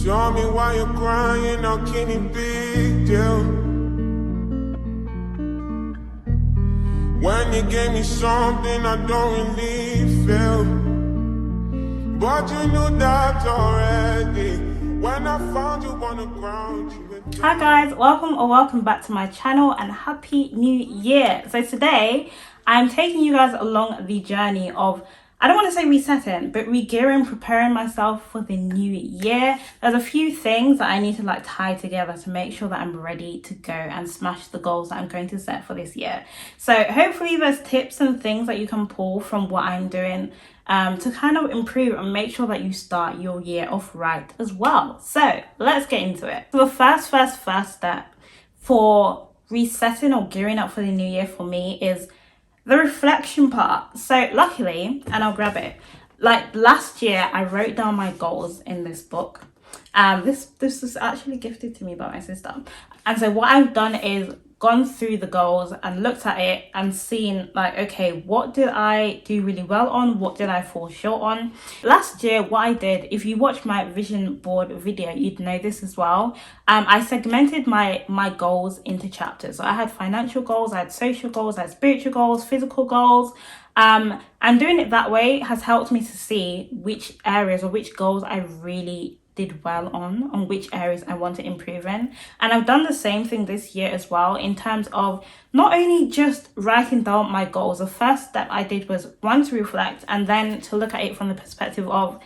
Tell me why you're crying, how can it be, deal? When you gave me something I don't really feel, but you knew that already. When I found you on the ground, you were down. Hi guys, welcome back to my channel and happy new year. So today I'm taking you guys along the journey of, I don't want to say resetting, but re-gearing, preparing myself for the new year. There's a few things that I need to tie together to make sure that I'm ready to go and smash the goals that I'm going to set for this year. So hopefully there's tips and things that you can pull from what I'm doing to kind of improve and make sure that you start your year off right as well. So let's get into it. So the first step for resetting or gearing up for the new year for me is the reflection part. So luckily, and I'll grab it, like last year I wrote down my goals in this book. This was actually gifted to me by my sister. And so what I've done is gone through the goals and looked at it and seen okay, what did I do really well on? What did I fall short on? Last year, what I did, if you watch my vision board video, you'd know this as well. I segmented my goals into chapters. So I had financial goals, I had social goals, I had spiritual goals, physical goals. And doing it that way has helped me to see which areas or which goals I really did well on which areas I want to improve in. And I've done the same thing this year as well, in terms of not only just writing down my goals. The first step I did was one, to reflect, and then to look at it from the perspective of,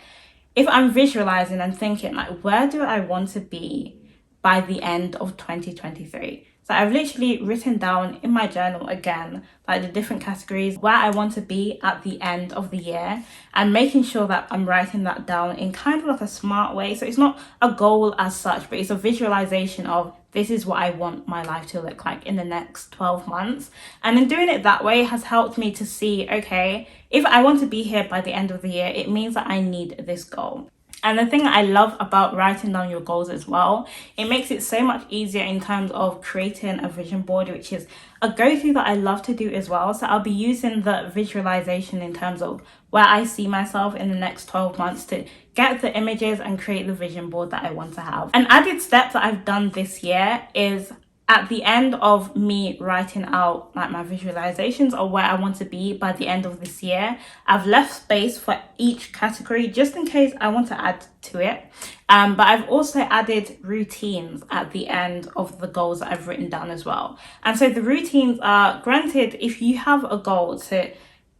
if I'm visualizing and thinking where do I want to be by the end of 2023? So I've literally written down in my journal again, the different categories where I want to be at the end of the year, and making sure that I'm writing that down in kind of a smart way. So it's not a goal as such, but it's a visualization of, this is what I want my life to look like in the next 12 months. And in doing it that way has helped me to see, okay, if I want to be here by the end of the year, it means that I need this goal. And the thing I love about writing down your goals as well, it makes it so much easier in terms of creating a vision board, which is a go-to that I love to do as well. So I'll be using the visualization in terms of where I see myself in the next 12 months to get the images and create the vision board that I want to have. An added step that I've done this year is, at the end of me writing out my visualizations or where I want to be by the end of this year, I've left space for each category just in case I want to add to it. But I've also added routines at the end of the goals that I've written down as well. And so the routines are, granted, if you have a goal to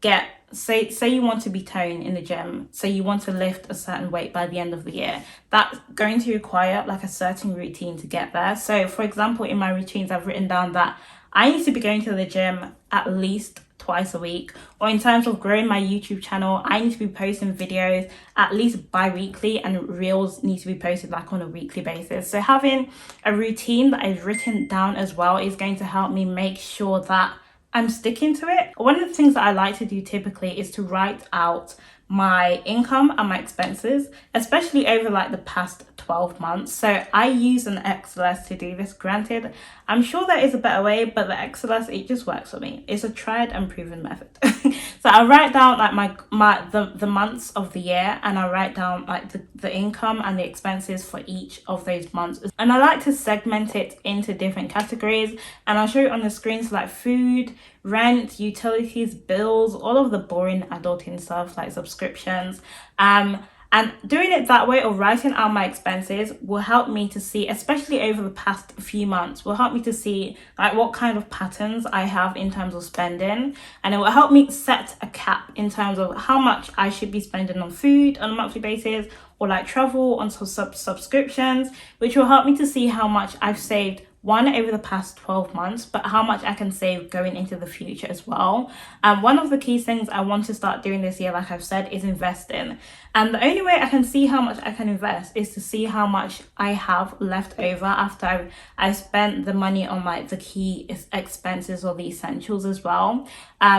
get, say you want to be toned in the gym, so you want to lift a certain weight by the end of the year, that's going to require a certain routine to get there. So for example, in my routines, I've written down that I need to be going to the gym at least twice a week, or in terms of growing my YouTube channel, I need to be posting videos at least bi-weekly, and reels need to be posted on a weekly basis. So having a routine that I've written down as well is going to help me make sure that I'm sticking to it. One of the things that I like to do typically is to write out my income and my expenses, especially over the past 12 months. So I use an XLS to do this. Granted, I'm sure there is a better way, but the XLS, it just works for me. It's a tried and proven method. So I write down the months of the year, and I write down the income and the expenses for each of those months. And I like to segment it into different categories, and I'll show you on the screen. So food, rent, utilities, bills, all of the boring adulting stuff like subscriptions. And doing it that way, or writing out my expenses, will help me to see, especially over the past few months, will help me to see what kind of patterns I have in terms of spending. And it will help me set a cap in terms of how much I should be spending on food on a monthly basis, or travel, on subscriptions, which will help me to see how much I've saved, one, over the past 12 months, but how much I can save going into the future as well. One of the key things I want to start doing this year, like I've said, is investing. And the only way I can see how much I can invest is to see how much I have left over after I've spent the money on the key expenses or the essentials as well.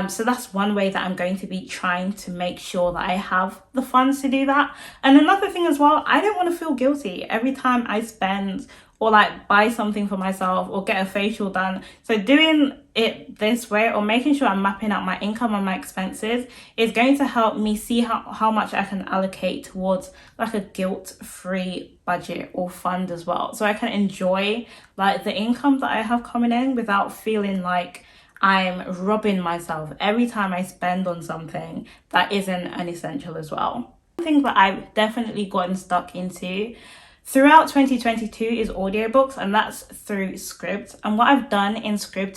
So that's one way that I'm going to be trying to make sure that I have the funds to do that. And another thing as well, I don't want to feel guilty every time I spend or like buy something for myself or get a facial done. So doing it this way, or making sure I'm mapping out my income and my expenses, is going to help me see how much I can allocate towards like a guilt-free budget or fund as well. So I can enjoy like the income that I have coming in without feeling like I'm robbing myself every time I spend on something that isn't an essential as well. One thing that I've definitely gotten stuck into throughout 2022 is audiobooks, and that's through Scribd. And what I've done in Scribd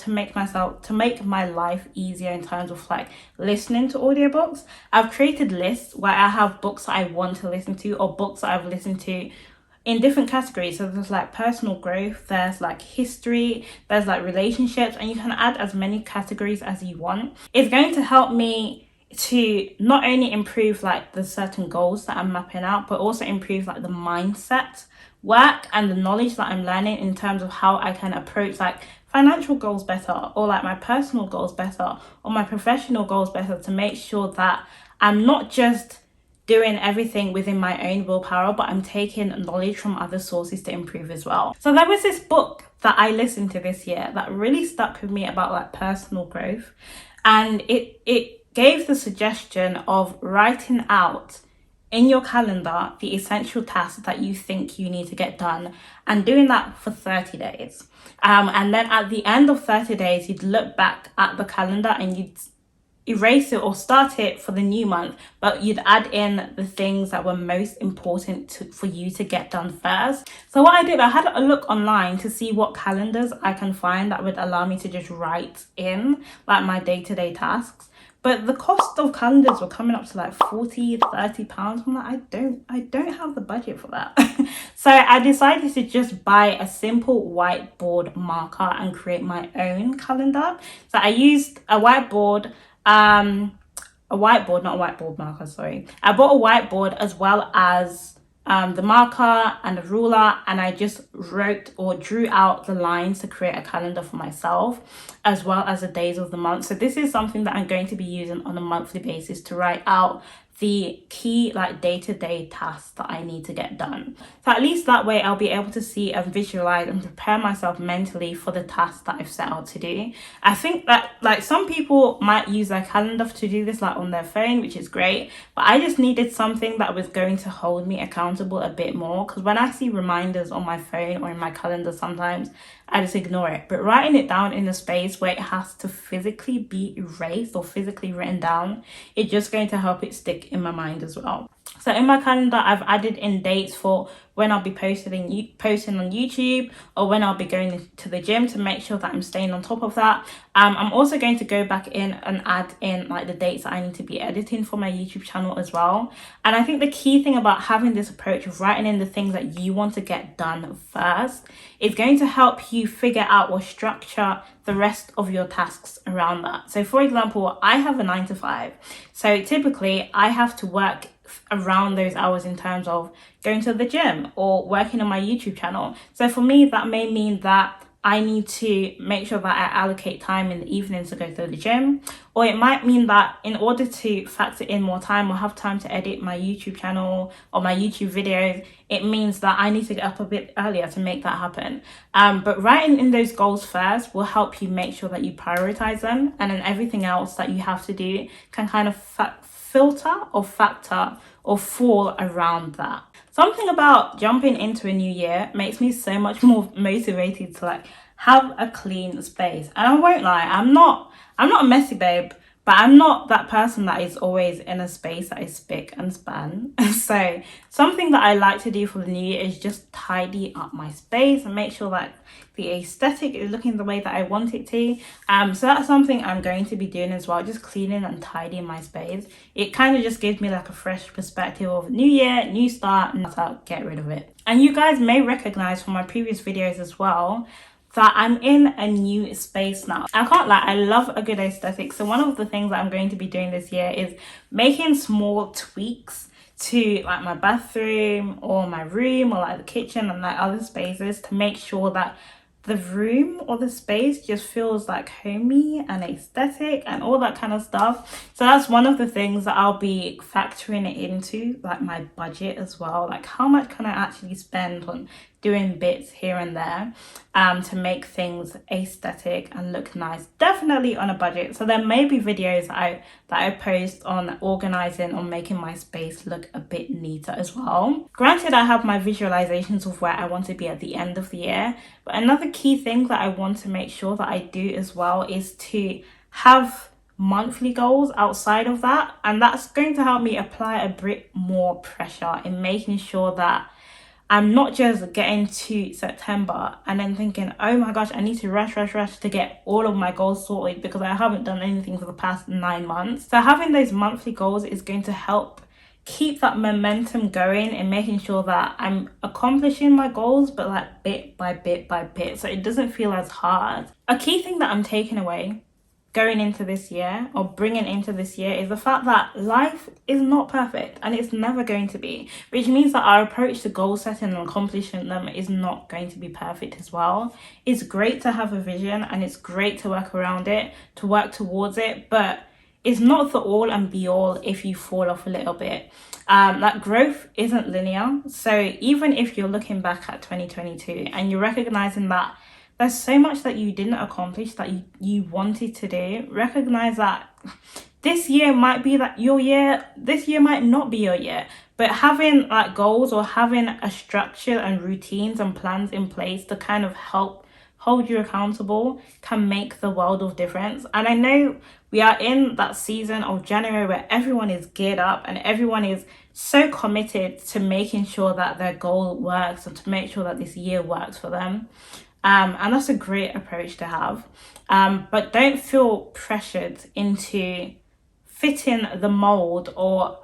to make my life easier in terms of like listening to audiobooks, I've created lists where I have books that I want to listen to, or books that I've listened to in different categories. So there's like personal growth, there's like history, there's like relationships, and you can add as many categories as you want. It's going to help me to not only improve like the certain goals that I'm mapping out, but also improve like the mindset work and the knowledge that I'm learning in terms of how I can approach like financial goals better, or like my personal goals better, or my professional goals better, to make sure that I'm not just doing everything within my own willpower, but I'm taking knowledge from other sources to improve as well. So there was this book that I listened to this year that really stuck with me about like personal growth, and it gave the suggestion of writing out in your calendar the essential tasks that you think you need to get done, and doing that for 30 days. And then at the end of 30 days, you'd look back at the calendar and you'd erase it or start it for the new month, but you'd add in the things that were most important for you to get done first. So what I did, I had a look online to see what calendars I can find that would allow me to just write in like my day-to-day tasks. But the cost of calendars were coming up to like 40, 30 pounds. I'm like, I don't have the budget for that. So I decided to just buy a simple whiteboard marker and create my own calendar. So I used a whiteboard, not a whiteboard marker, sorry. I bought a whiteboard as well as the marker and the ruler, and I just wrote or drew out the lines to create a calendar for myself, as well as the days of the month. So this is something that I'm going to be using on a monthly basis to write out the key like day-to-day tasks that I need to get done. So at least that way I'll be able to see and visualize and prepare myself mentally for the tasks that I've set out to do. I think that like some people might use their calendar to do this like on their phone, which is great, but I just needed something that was going to hold me accountable a bit more, because when I see reminders on my phone or in my calendar, sometimes I just ignore it. But writing it down in a space where it has to physically be erased or physically written down, it's just going to help it stick in my mind as well. So in my calendar, I've added in dates for when I'll be posting on YouTube, or when I'll be going to the gym, to make sure that I'm staying on top of that. I'm also going to go back in and add in like the dates that I need to be editing for my YouTube channel as well. And I think the key thing about having this approach of writing in the things that you want to get done first is going to help you figure out or structure the rest of your tasks around that. So for example, I have a 9 to 5. So typically I have to work around those hours in terms of going to the gym or working on my YouTube channel. So for me, that may mean that I need to make sure that I allocate time in the evenings to go to the gym, or it might mean that in order to factor in more time or have time to edit my YouTube channel or my YouTube videos, it means that I need to get up a bit earlier to make that happen. But writing in those goals first will help you make sure that you prioritize them, and then everything else that you have to do can kind of filter or factor or fall around that. Something about jumping into a new year makes me so much more motivated to like have a clean space. And I won't lie, I'm not a messy babe, but I'm not that person that is always in a space that is spick and span. So something that I like to do for the new year is just tidy up my space and make sure that the aesthetic is looking the way that I want it to. So that's something I'm going to be doing as well, just cleaning and tidying my space. It kind of just gives me like a fresh perspective of new year, new start, and I'll get rid of it. And you guys may recognize from my previous videos as well that I'm in a new space now. I can't lie, I love a good aesthetic. So one of the things that I'm going to be doing this year is making small tweaks to like my bathroom or my room or like the kitchen and like other spaces to make sure that the room or the space just feels like homey and aesthetic and all that kind of stuff. So that's one of the things that I'll be factoring it into, like my budget as well. Like how much can I actually spend on doing bits here and there to make things aesthetic and look nice, definitely on a budget. So there may be videos that I post on organizing or making my space look a bit neater as well. Granted, I have my visualizations of where I want to be at the end of the year, but another key thing that I want to make sure that I do as well is to have monthly goals outside of that, and that's going to help me apply a bit more pressure in making sure that I'm not just getting to September and then thinking, oh my gosh, I need to rush to get all of my goals sorted because I haven't done anything for the past 9 months. So having those monthly goals is going to help keep that momentum going and making sure that I'm accomplishing my goals, but like bit by bit, so it doesn't feel as hard. A key thing that I'm taking away going into this year or bringing into this year is the fact that life is not perfect and it's never going to be, which means that our approach to goal setting and accomplishing them is not going to be perfect as well. It's great to have a vision and it's great to work around it, to work towards it, but it's not the all and be all if you fall off a little bit. Like growth isn't linear. So even if you're looking back at 2022 and you're recognizing that there's so much that you didn't accomplish that you wanted to do, recognize that this year might be that your year, this year might not be your year, but having like goals or having a structure and routines and plans in place to kind of help hold you accountable can make the world of difference. And I know we are in that season of January where everyone is geared up and everyone is so committed to making sure that their goal works and to make sure that this year works for them. And that's a great approach to have. But don't feel pressured into fitting the mold or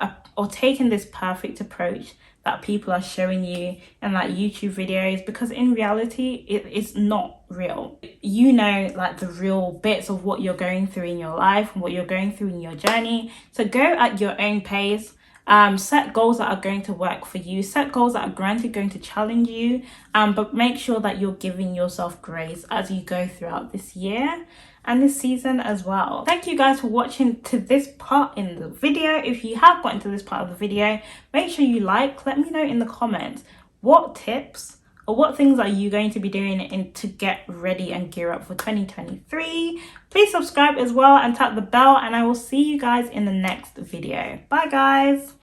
taking this perfect approach that people are showing you in like YouTube videos, because in reality, it's not real. You know, like the real bits of what you're going through in your life and what you're going through in your journey. So go at your own pace. Set goals that are going to work for you, set goals that are granted going to challenge you, but make sure that you're giving yourself grace as you go throughout this year and this season as well. Thank you guys for watching to this part in the video. If you have gotten to this part of the video, make sure you let me know in the comments what tips or what things are you going to be doing to get ready and gear up for 2023. Please subscribe as well and tap the bell, and I will see you guys in the next video. Bye guys.